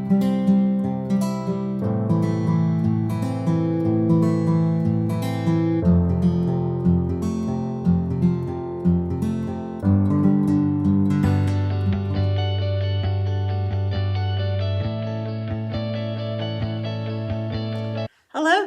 Hello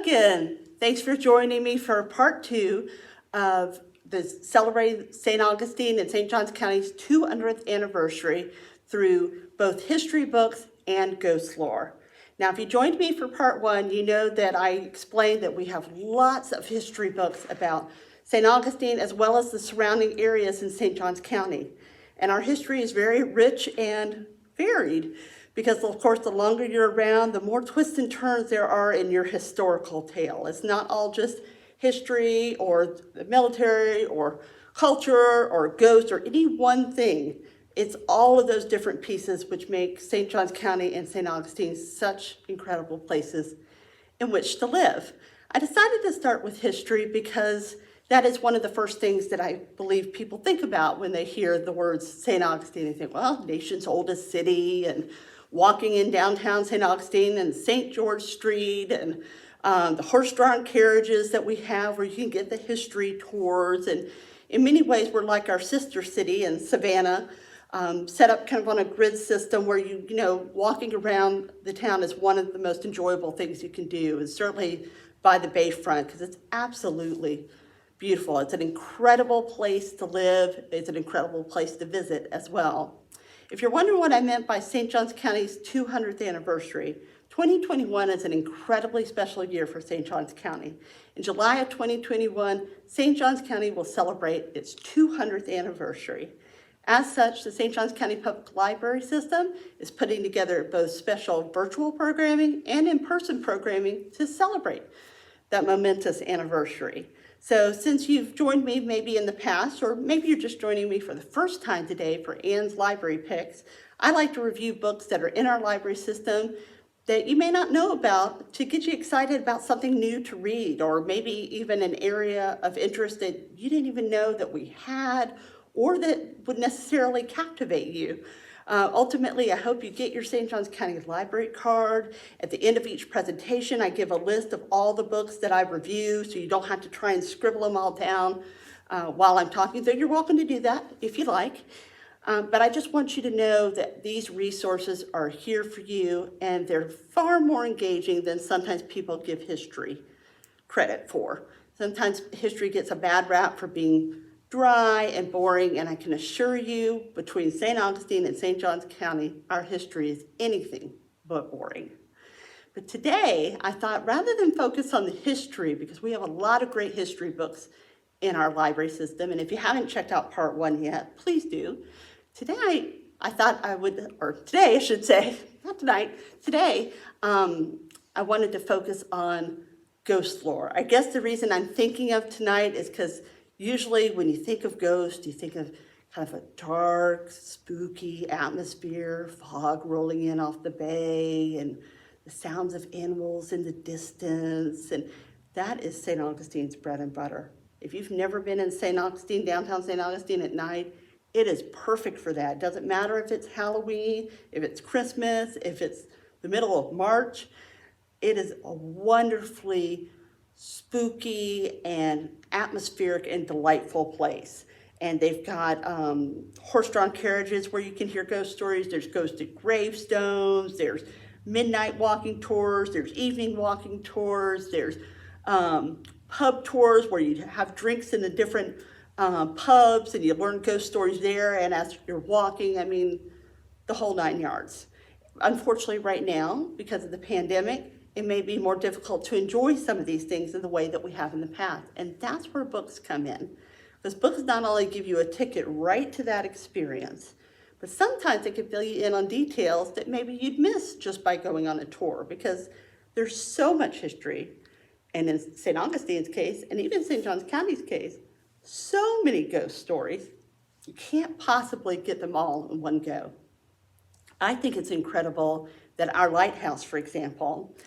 again. Thanks for joining me for part 2 of the celebrating St. Augustine and St. Johns County's 200th anniversary through both history books and ghost lore. Now, if you joined me for part 1, you know that I explained that we have lots of history books about St. Augustine as well as the surrounding areas in St. Johns County. And our history is very rich and varied, because of course, the longer you're around, the more twists and turns there are in your historical tale. It's not all just history or the military or culture or ghosts or any one thing. It's all of those different pieces which make St. Johns County and St. Augustine such incredible places in which to live. I decided to start with history because that is one of the first things that I believe people think about when they hear the words St. Augustine. They think, well, nation's oldest city, and walking in downtown St. Augustine and St. George Street, and the horse-drawn carriages that we have where you can get the history tours. And in many ways, we're like our sister city in Savannah, set up kind of on a grid system where you know, walking around the town is one of the most enjoyable things you can do, and certainly by the bayfront, because it's absolutely beautiful. It's an incredible place to live. It's an incredible place to visit as well. If you're wondering what I meant by St. Johns County's 200th anniversary, 2021 is an incredibly special year for St. Johns County. In July of 2021, St. Johns County will celebrate its 200th anniversary. As such, the St. Johns County Public Library System is putting together both special virtual programming and in-person programming to celebrate that momentous anniversary. So since you've joined me maybe in the past, or maybe you're just joining me for the first time today for Ann's Library Picks, I like to review books that are in our library system that you may not know about to get you excited about something new to read, or maybe even an area of interest that you didn't even know that we had, or that would necessarily captivate you. Ultimately, I hope you get your St. Johns County Library card. At the end of each presentation, I give a list of all the books that I review, so you don't have to try and scribble them all down while I'm talking, though you're welcome to do that if you like. But I just want you to know that these resources are here for you, and they're far more engaging than sometimes people give history credit for. Sometimes history gets a bad rap for being dry and boring, and I can assure you, between St. Augustine and St. Johns County, our history is anything but boring. But today, I thought rather than focus on the history, because we have a lot of great history books in our library system, and if you haven't checked out part 1 yet, please do. Today, I thought I would, or today I should say, not tonight, today, I wanted to focus on ghost lore. I guess the reason I'm thinking of tonight is because usually when you think of ghosts, you think of kind of a dark, spooky atmosphere, fog rolling in off the bay, and the sounds of animals in the distance, and that is St. Augustine's bread and butter. If you've never been in St. Augustine, downtown St. Augustine at night, it is perfect for that. It doesn't matter if it's Halloween, if it's Christmas, if it's the middle of March. It is a wonderfully spooky and atmospheric and delightful place. And they've got horse-drawn carriages where you can hear ghost stories. There's ghosted gravestones. There's midnight walking tours. There's evening walking tours. There's pub tours where you have drinks in the different pubs and you learn ghost stories there. And as you're walking, I mean, the whole 9 yards. Unfortunately, right now, because of the pandemic, it may be more difficult to enjoy some of these things in the way that we have in the past. And that's where books come in. Because books not only give you a ticket right to that experience, but sometimes it can fill you in on details that maybe you'd miss just by going on a tour, because there's so much history. And in St. Augustine's case, and even St. Johns County's case, so many ghost stories, you can't possibly get them all in one go. I think it's incredible that our lighthouse, for example,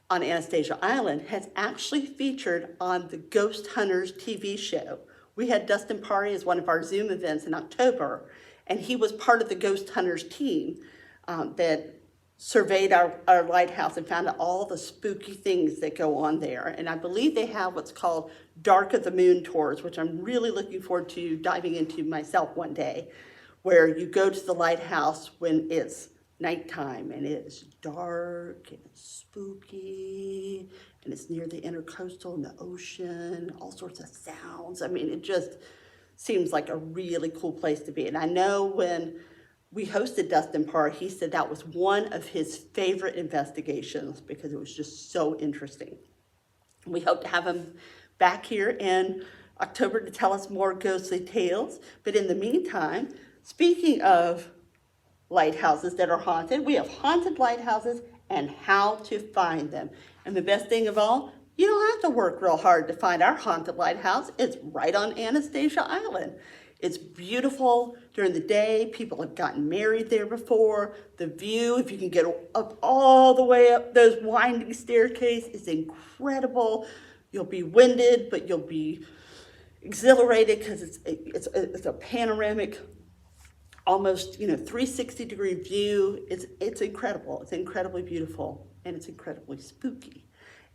on Anastasia Island has actually featured on the Ghost Hunters TV show. We had Dustin Pari as one of our Zoom events in October, and he was part of the Ghost Hunters team that surveyed our lighthouse and found out all the spooky things that go on there. And I believe they have what's called Dark of the Moon tours, which I'm really looking forward to diving into myself one day, where you go to the lighthouse when it's nighttime and it's dark and it's spooky and it's near the intercoastal and the ocean, all sorts of sounds. I mean, it just seems like a really cool place to be. And I know when we hosted Dustin Parr, he said that was one of his favorite investigations because it was just so interesting. We hope to have him back here in October to tell us more ghostly tales. But in the meantime, speaking of lighthouses that are haunted, we have haunted lighthouses and how to find them. And the best thing of all, you don't have to work real hard to find our haunted lighthouse. It's right on Anastasia Island. It's beautiful during the day. People have gotten married there before. The view, if you can get up all the way up those winding staircases, is incredible. You'll be winded, but you'll be exhilarated because it's a panoramic, almost 360-degree view. It's incredible. It's incredibly beautiful, and it's incredibly spooky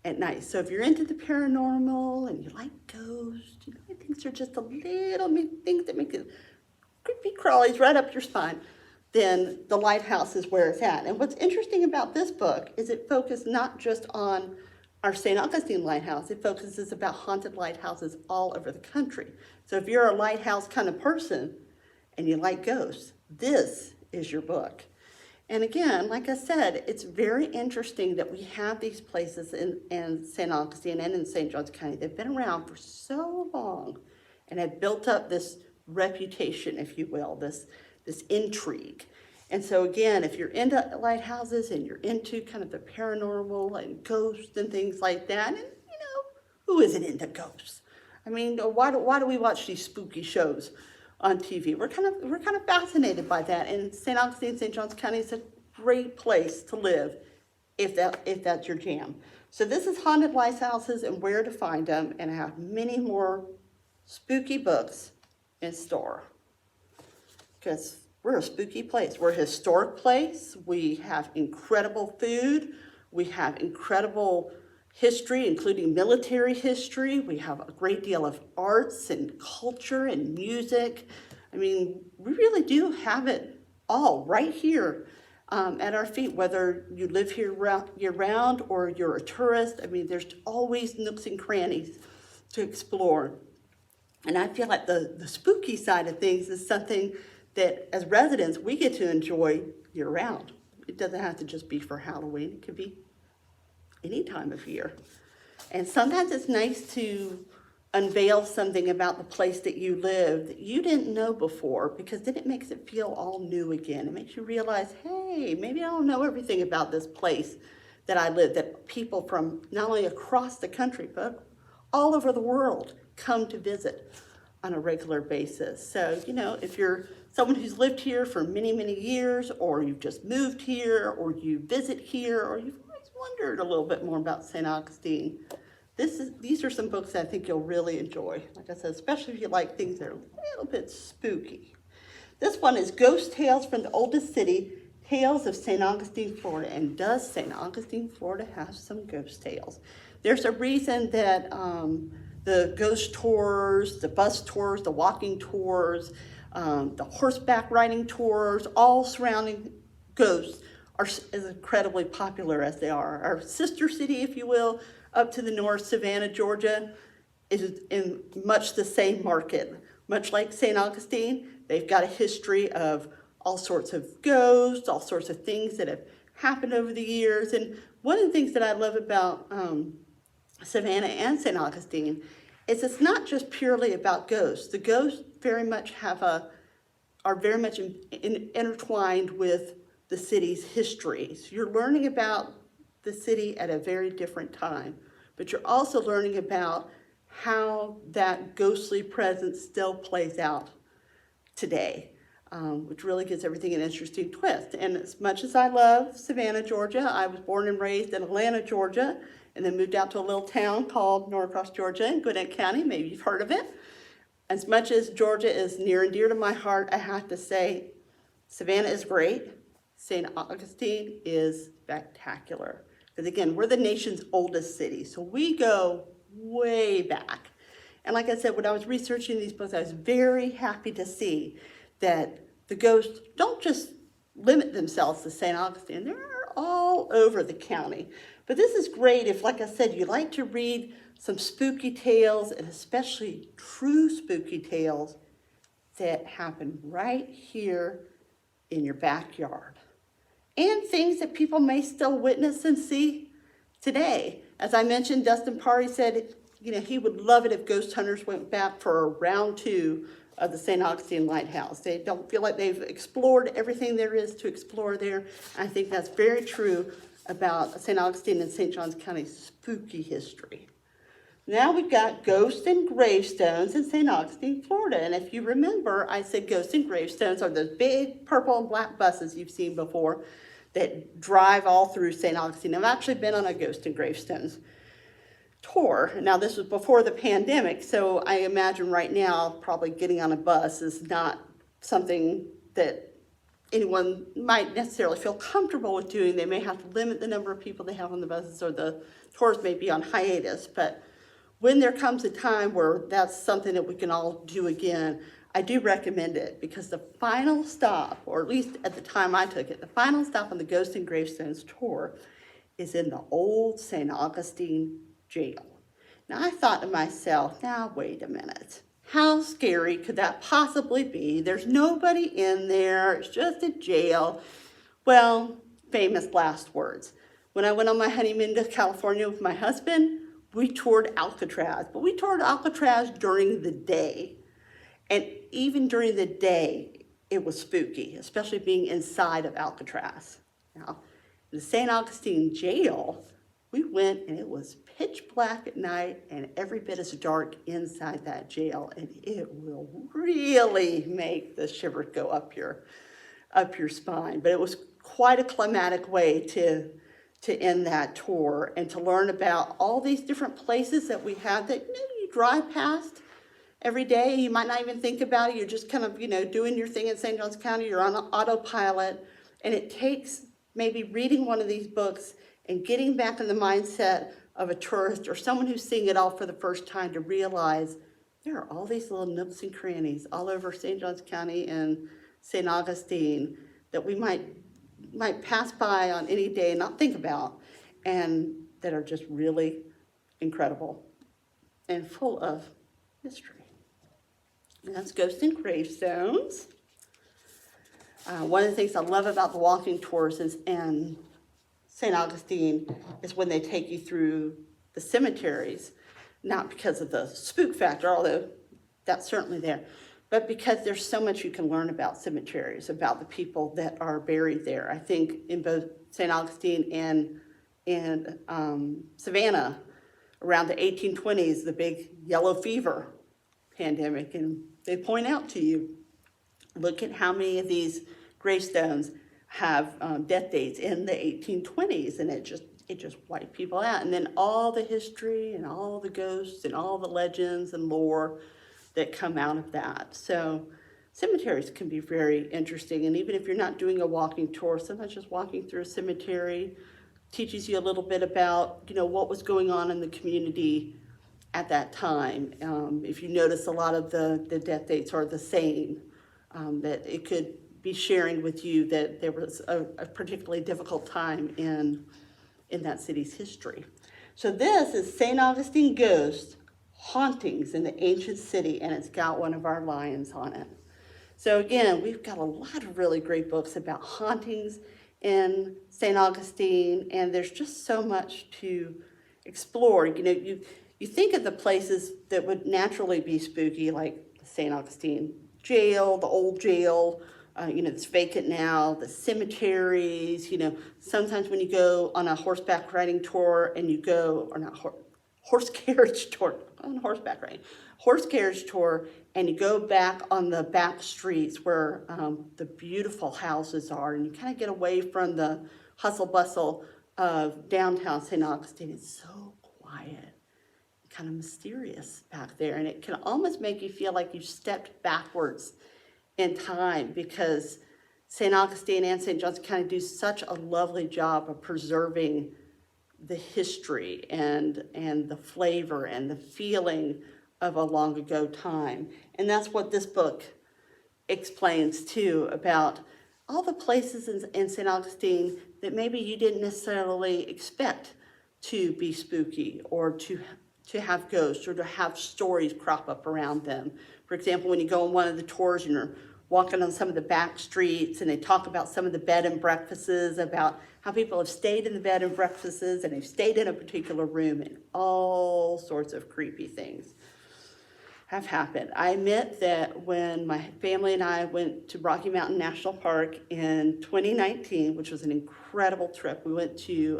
at night. So if you're into the paranormal and you like ghosts, things are just a little things that make it creepy crawlies right up your spine, then the lighthouse is where it's at. And what's interesting about this book is it focused not just on our St. Augustine lighthouse, it focuses about haunted lighthouses all over the country. So if you're a lighthouse kind of person and you like ghosts, this is your book. And again, like I said, it's very interesting that we have these places in St. Augustine and in St. Johns County. They've been around for so long and have built up this reputation, if you will, this intrigue. And so again, if you're into lighthouses and you're into kind of the paranormal and ghosts and things like that, and who isn't into ghosts? I mean, why do we watch these spooky shows on TV? We're kind of fascinated by that. And St. Augustine, St. Johns County is a great place to live if that's your jam. So this is Haunted Lighthouses and Where to Find Them, and I have many more spooky books in store because we're a spooky place. We're a historic place. We have incredible food. We have incredible history, including military history. We have a great deal of arts and culture and music. I mean, we really do have it all right here at our feet, whether you live here year-round or you're a tourist. I mean, there's always nooks and crannies to explore. And I feel like the spooky side of things is something that as residents, we get to enjoy year-round. It doesn't have to just be for Halloween. It could be any time of year. And sometimes it's nice to unveil something about the place that you live that you didn't know before, because then it makes it feel all new again. It makes you realize, hey, maybe I don't know everything about this place that I live, that people from not only across the country, but all over the world come to visit on a regular basis. So, if you're someone who's lived here for many, many years, or you've just moved here, or you visit here, or you've always wondered a little bit more about St. Augustine, these are some books that I think you'll really enjoy. Like I said, especially if you like things that are a little bit spooky. This one is Ghost Tales from the Oldest City, Tales of St. Augustine, Florida. And does St. Augustine, Florida have some ghost tales? There's a reason that the ghost tours, the bus tours, the walking tours, the horseback riding tours, all surrounding ghosts are as incredibly popular as they are. Our sister city, if you will, up to the north, Savannah, Georgia, is in much the same market. Much like St. Augustine, they've got a history of all sorts of ghosts, all sorts of things that have happened over the years. And one of the things that I love about Savannah and St. Augustine is it's not just purely about ghosts. The ghosts very much are very much intertwined with the city's history. So you're learning about the city at a very different time, but you're also learning about how that ghostly presence still plays out today, which really gives everything an interesting twist. And as much as I love Savannah, Georgia, I was born and raised in Atlanta, Georgia, and then moved out to a little town called Norcross, Georgia in Gwinnett County. Maybe you've heard of it. As much as Georgia is near and dear to my heart, I have to say Savannah is great, St. Augustine is spectacular. Because again, we're the nation's oldest city, so we go way back. And like I said, when I was researching these books, I was very happy to see that the ghosts don't just limit themselves to St. Augustine. They're all over the county. But this is great if, like I said, you like to read some spooky tales, and especially true spooky tales that happen right here in your backyard. And things that people may still witness and see today. As I mentioned, Dustin Parry said, he would love it if ghost hunters went back for round 2 of the St. Augustine Lighthouse. They don't feel like they've explored everything there is to explore there. I think that's very true about St. Augustine and St. Johns County spooky history. Now we've got Ghosts and Gravestones in St. Augustine, Florida. And if you remember, I said Ghosts and Gravestones are those big purple and black buses you've seen before that drive all through St. Augustine. I've actually been on a Ghosts and Gravestones tour. Now this was before the pandemic, so I imagine right now probably getting on a bus is not something that anyone might necessarily feel comfortable with doing. They may have to limit the number of people they have on the buses, or the tours may be on hiatus. But when there comes a time where that's something that we can all do again, I do recommend it, because the final stop, or at least at the time I took it, the final stop on the Ghosts and Gravestones tour is in the old St. Augustine jail. Now I thought to myself, now wait a minute. How scary could that possibly be? There's nobody in there, it's just a jail. Well, famous last words. When I went on my honeymoon to California with my husband, we toured Alcatraz, but we toured Alcatraz during the day. And even during the day, it was spooky, especially being inside of Alcatraz. Now, the St. Augustine jail, we went and it was pitch black at night and every bit as dark inside that jail, and it will really make the shivers go up your spine. But it was quite a climatic way to end that tour, and to learn about all these different places that we have that you drive past every day. You might not even think about it. You're just kind of doing your thing in St. Johns County. You're on autopilot, and it takes maybe reading one of these books and getting back in the mindset of a tourist or someone who's seeing it all for the first time to realize there are all these little nooks and crannies all over St. Johns County and St. Augustine that we might pass by on any day and not think about, and that are just really incredible and full of history. And that's Ghosts and Gravestones. One of the things I love about the walking tours and St. Augustine is when they take you through the cemeteries, not because of the spook factor, although that's certainly there, but because there's so much you can learn about cemeteries, about the people that are buried there. I think in both St. Augustine and Savannah, around the 1820s, the big yellow fever pandemic, and they point out to you, look at how many of these gravestones have death dates in the 1820s, and it just wiped people out. And then all the history and all the ghosts and all the legends and lore that come out of that. So cemeteries can be very interesting, and even if you're not doing a walking tour, sometimes just walking through a cemetery teaches you a little bit about what was going on in the community at that time. If you notice, a lot of the death dates are the same, that it could be sharing with you that there was a particularly difficult time in that city's history. So this is St. Augustine Ghost Hauntings in the Ancient City, and it's got one of our lions on it. So again, we've got a lot of really great books about hauntings in St. Augustine, and there's just so much to explore. You think of the places that would naturally be spooky, like the St. Augustine jail, the old jail, it's vacant now, the cemeteries, sometimes when you go on a horseback riding tour and you go, or not horse carriage tour, on horseback riding, horse carriage tour, and you go back on the back streets where the beautiful houses are, and you kind of get away from the hustle bustle of downtown St. Augustine. It's so quiet, kind of mysterious back there, and it can almost make you feel like you stepped backwards in time, because St. Augustine and St. John's County do such a lovely job of preserving the history and the flavor and the feeling of a long ago time. And that's what this book explains too, about all the places in St. Augustine that maybe you didn't necessarily expect to be spooky or to have ghosts or to have stories crop up around them. For example, when you go on one of the tours and you're walking on some of the back streets and they talk about some of the bed and breakfasts, about how people have stayed in the bed and breakfasts and they've stayed in a particular room, and all sorts of creepy things have happened. I admit that when my family and I went to Rocky Mountain National Park in 2019, which was an incredible trip, we went to,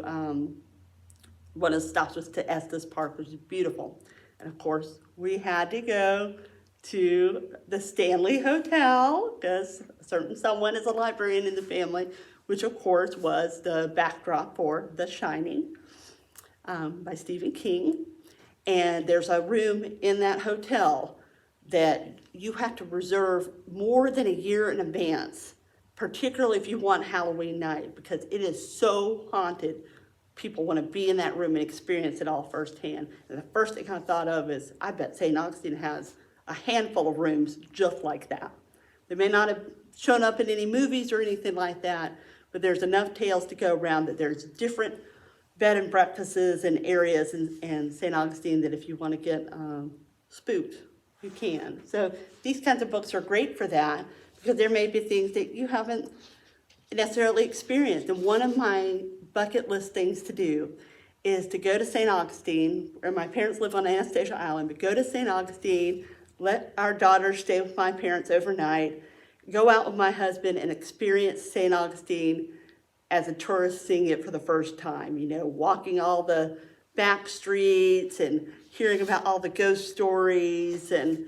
one of the stops was to Estes Park, which is beautiful. And of course, we had to go to the Stanley Hotel because a certain someone is a librarian in the family, which of course was the backdrop for The Shining by Stephen King. And there's a room in that hotel that you have to reserve more than a year in advance, particularly if you want Halloween night, because it is so haunted. People want to be in that room and experience it all firsthand. And the first thing I thought of is, I bet St. Augustine has a handful of rooms just like that. They may not have shown up in any movies or anything like that, but there's enough tales to go around that there's different bed and breakfasts and areas in St. Augustine that if you want to get spooked, you can. So these kinds of books are great for that, because there may be things that you haven't necessarily experienced. And one of my bucket list things to do is to go to St. Augustine, where my parents live on Anastasia Island, but go to St. Augustine, let our daughter stay with my parents overnight, go out with my husband and experience St. Augustine as a tourist seeing it for the first time, you know, walking all the back streets and hearing about all the ghost stories and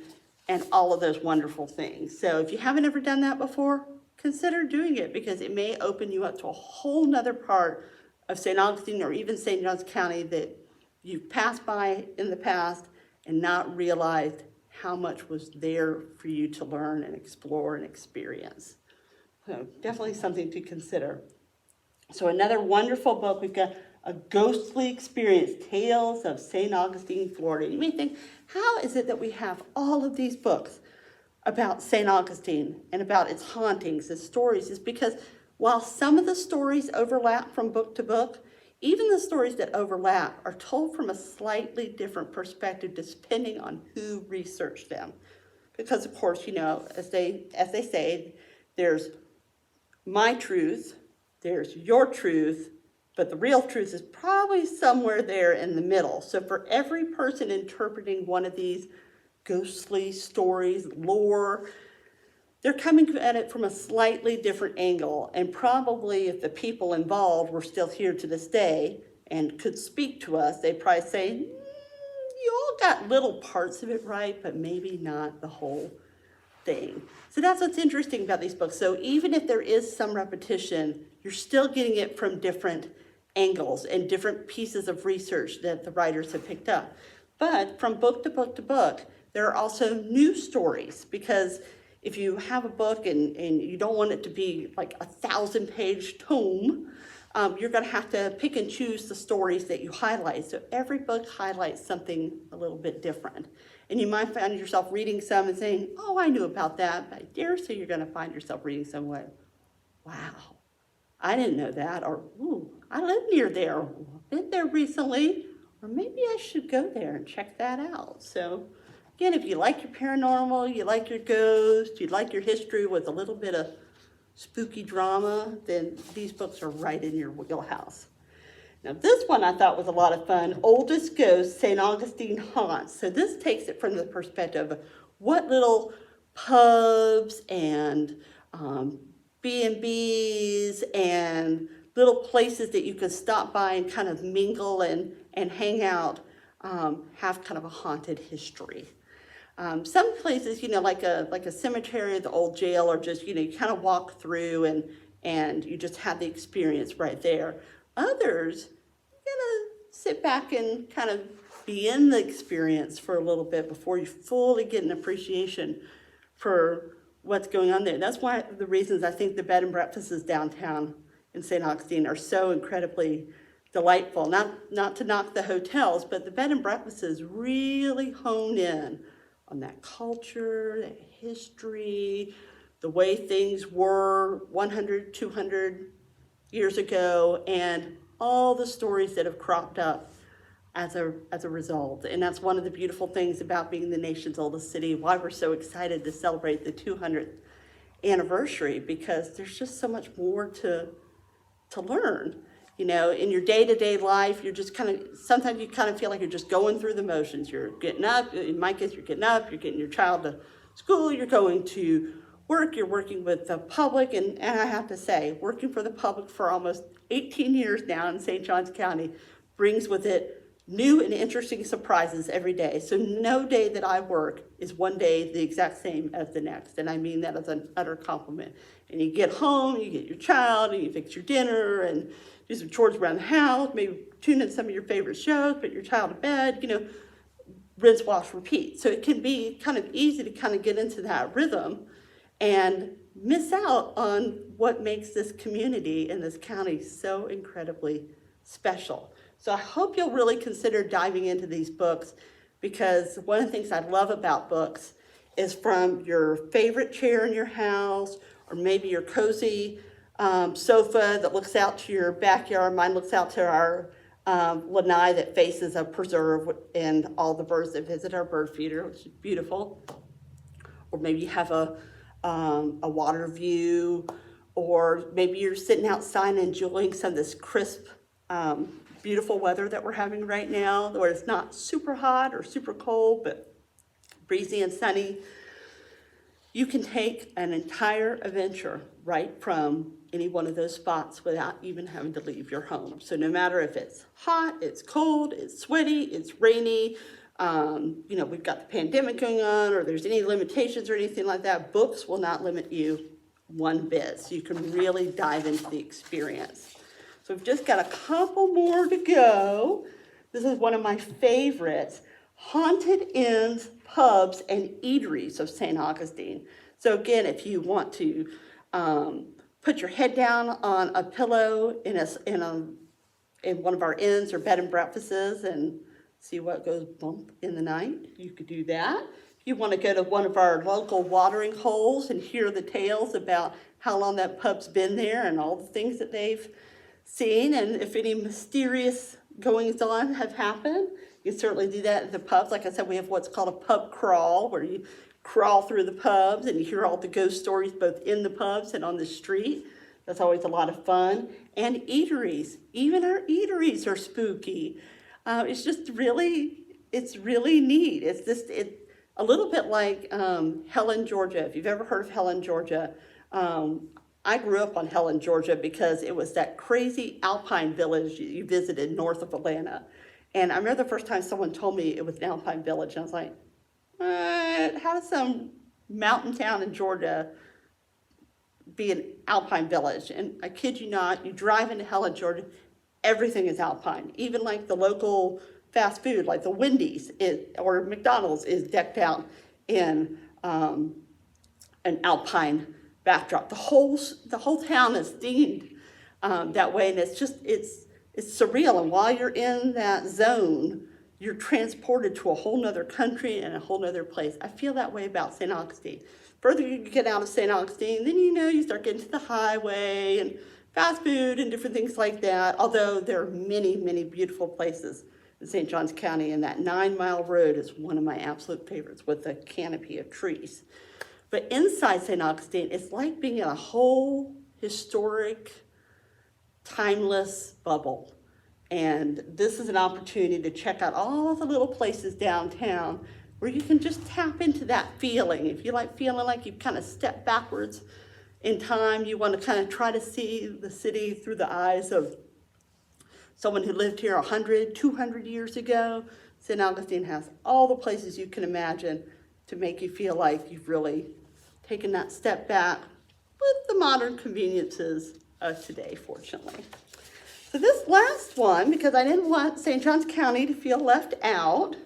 all of those wonderful things. So if you haven't ever done that before, consider doing it, because it may open you up to a whole nother part of St. Augustine or even St. John's County that you've passed by in the past and not realized how much was there for you to learn and explore and experience. So definitely something to consider. So another wonderful book, we've got A Ghostly Experience, Tales of St. Augustine, Florida. You may think, how is it that we have all of these books about St. Augustine and about its hauntings and stories? Is because while some of the stories overlap from book to book, even the stories that overlap are told from a slightly different perspective depending on who researched them. Because of course, you know, as they say, there's my truth, there's your truth, but the real truth is probably somewhere there in the middle. So for every person interpreting one of these ghostly stories, lore, they're coming at it from a slightly different angle. And probably if the people involved were still here to this day and could speak to us, they'd probably say, you all got little parts of it right, but maybe not the whole thing. So that's what's interesting about these books. So even if there is some repetition, you're still getting it from different angles and different pieces of research that the writers have picked up. But from book to book to book, there are also new stories, because if you have a book and you don't want it to be like a 1,000-page tome, you're going to have to pick and choose the stories that you highlight. So every book highlights something a little bit different. And you might find yourself reading some and saying, oh, I knew about that. But I dare say you're going to find yourself reading some way, wow, I didn't know that. Or, ooh, I live near there. I've been there recently. Or maybe I should go there and check that out. So again, if you like your paranormal, you like your ghosts, you like your history with a little bit of spooky drama, then these books are right in your wheelhouse. Now this one I thought was a lot of fun, Oldest Ghost, St. Augustine Haunts. So this takes it from the perspective of what little pubs and B&Bs and little places that you can stop by and kind of mingle and hang out have kind of a haunted history. Some places, you know, like a cemetery, the old jail, or just, you know, you kind of walk through and you just have the experience right there. Others, you gotta sit back and kind of be in the experience for a little bit before you fully get an appreciation for what's going on there. And that's one of the reasons I think the bed and breakfasts downtown in St. Augustine are so incredibly delightful. Not to knock the hotels, but the bed and breakfasts really hone in on that culture, that history, the way things were 100, 200 years ago, and all the stories that have cropped up as a result. And that's one of the beautiful things about being the nation's oldest city, why we're so excited to celebrate the 200th anniversary, because there's just so much more to learn. You know, in your day-to-day life, you're just sometimes you kind of feel like you're just going through the motions. You're getting up, in my case, you're getting up, you're getting your child to school, you're going to work, you're working with the public, and I have to say, working for the public for almost 18 years now in St. Johns County brings with it new and interesting surprises every day. So no day that I work is one day the exact same as the next, and I mean that as an utter compliment. And you get home, you get your child, and you fix your dinner, and do some chores around the house, maybe tune in some of your favorite shows, put your child to bed, you know, rinse, wash, repeat. So it can be kind of easy to kind of get into that rhythm and miss out on what makes this community and this county so incredibly special. So I hope you'll really consider diving into these books, because one of the things I love about books is from your favorite chair in your house, or maybe your cozy sofa that looks out to your backyard. Mine looks out to our lanai that faces a preserve and all the birds that visit our bird feeder, which is beautiful. Or maybe you have a water view, or maybe you're sitting outside and enjoying some of this crisp, beautiful weather that we're having right now, where it's not super hot or super cold, but breezy and sunny. You can take an entire adventure right from any one of those spots without even having to leave your home. So no matter if it's hot, it's cold, it's sweaty, it's rainy, you know, we've got the pandemic going on, or there's any limitations or anything like that, books will not limit you one bit. So you can really dive into the experience. So we've just got a couple more to go. This is one of my favorites, Haunted Inns, Pubs, and Eateries of St. Augustine. So again, if you want to put your head down on a pillow in one of our inns or bed and breakfasts and see what goes bump in the night, you could do that. If you want to go to one of our local watering holes and hear the tales about how long that pub's been there and all the things that they've seen, and if any mysterious goings on have happened, you can certainly do that at the pubs. Like I said, we have what's called a pub crawl, where you crawl through the pubs and you hear all the ghost stories both in the pubs and on the street. That's always a lot of fun. And eateries, even our eateries are spooky. It's just really, it's really neat. It's a little bit like Helen, Georgia. If you've ever heard of Helen, Georgia, I grew up on Helen, Georgia, because it was that crazy alpine village you visited north of Atlanta. And I remember the first time someone told me it was an alpine village, and I was like, what? How does some mountain town in Georgia be an alpine village? And I kid you not, you drive into Helen, Georgia, everything is alpine. Even like the local fast food, like the Wendy's or McDonald's, is decked out in an alpine backdrop. The whole town is themed that way, and it's surreal. And while you're in that zone, you're transported to a whole nother country and a whole nother place. I feel that way about St. Augustine. Further you get out of St. Augustine, then you start getting to the highway and fast food and different things like that. Although there are many, many beautiful places in St. Johns County, and that 9-mile road is one of my absolute favorites with a canopy of trees. But inside St. Augustine, it's like being in a whole historic, timeless bubble. And this is an opportunity to check out all the little places downtown where you can just tap into that feeling. If you like feeling like you've kind of stepped backwards in time, you want to kind of try to see the city through the eyes of someone who lived here 100, 200 years ago. St. Augustine has all the places you can imagine to make you feel like you've really taken that step back with the modern conveniences of today, fortunately. So this last one, because I didn't want St. Johns County to feel left out,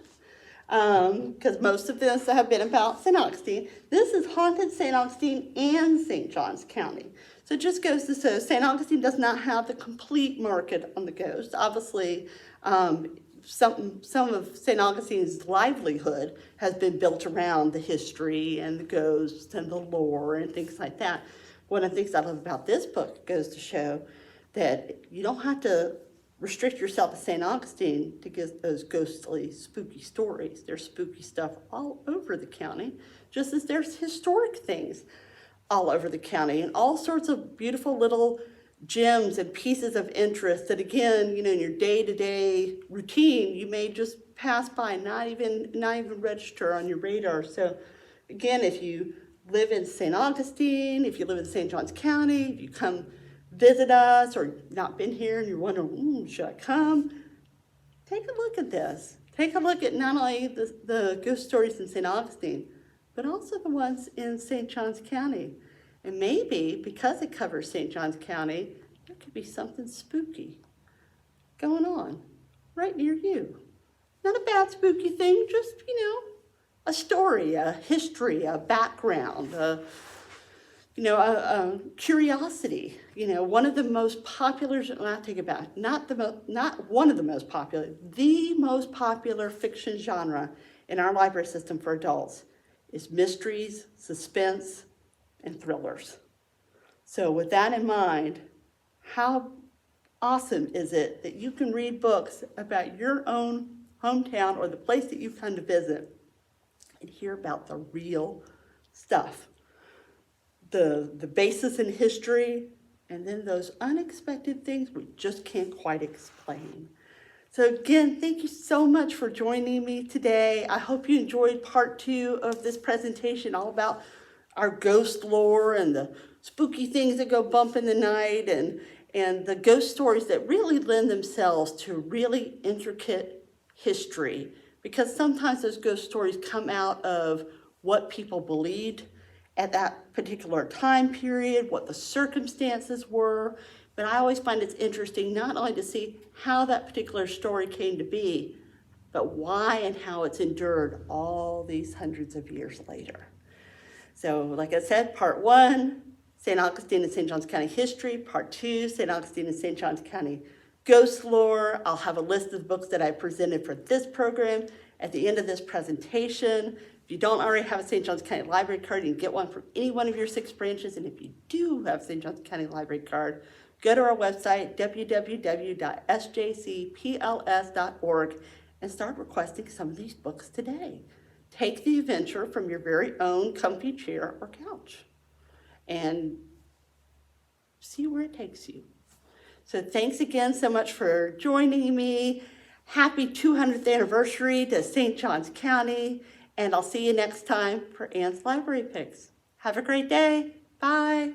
because most of this have been about St. Augustine. This is Haunted St. Augustine and St. Johns County. So it just goes to show St. Augustine does not have the complete market on the ghost. Obviously, some of St. Augustine's livelihood has been built around the history and the ghosts and the lore and things like that. One of the things I love about this book goes to show that you don't have to restrict yourself to St. Augustine to get those ghostly, spooky stories. There's spooky stuff all over the county, just as there's historic things all over the county, and all sorts of beautiful little gems and pieces of interest that, again, in your day-to-day routine, you may just pass by, not even register on your radar. So again, if you live in St. Augustine, if you live in St. Johns County, if you come visit us or not been here and you're wondering, should I come? Take a look at this. Take a look at not only the ghost stories in St. Augustine, but also the ones in St. Johns County. And maybe, because it covers St. Johns County, there could be something spooky going on right near you. Not a bad spooky thing, just, a story, a history, a background, a curiosity. One of the most popular, I take it back, not one of the most popular, the most popular fiction genre in our library system for adults is mysteries, suspense, and thrillers. So with that in mind, how awesome is it that you can read books about your own hometown or the place that you've come to visit and hear about the real stuff, the basis in history, and then those unexpected things we just can't quite explain. So again, thank you so much for joining me today. I hope you enjoyed part 2 of this presentation, all about our ghost lore and the spooky things that go bump in the night and the ghost stories that really lend themselves to really intricate history, because sometimes those ghost stories come out of what people believed at that particular time period, what the circumstances were. But I always find it's interesting not only to see how that particular story came to be, but why and how it's endured all these hundreds of years later. So like I said, part 1, St. Augustine and St. Johns County history. Part 2, St. Augustine and St. Johns County ghost lore. I'll have a list of the books that I presented for this program at the end of this presentation. If you don't already have a St. Johns County Library card, you can get one from any one of your 6 branches. And if you do have a St. Johns County Library card, go to our website, www.sjcpls.org, and start requesting some of these books today. Take the adventure from your very own comfy chair or couch and see where it takes you. So thanks again so much for joining me. Happy 200th anniversary to St. Johns County, and I'll see you next time for Ann's Library Picks. Have a great day. Bye.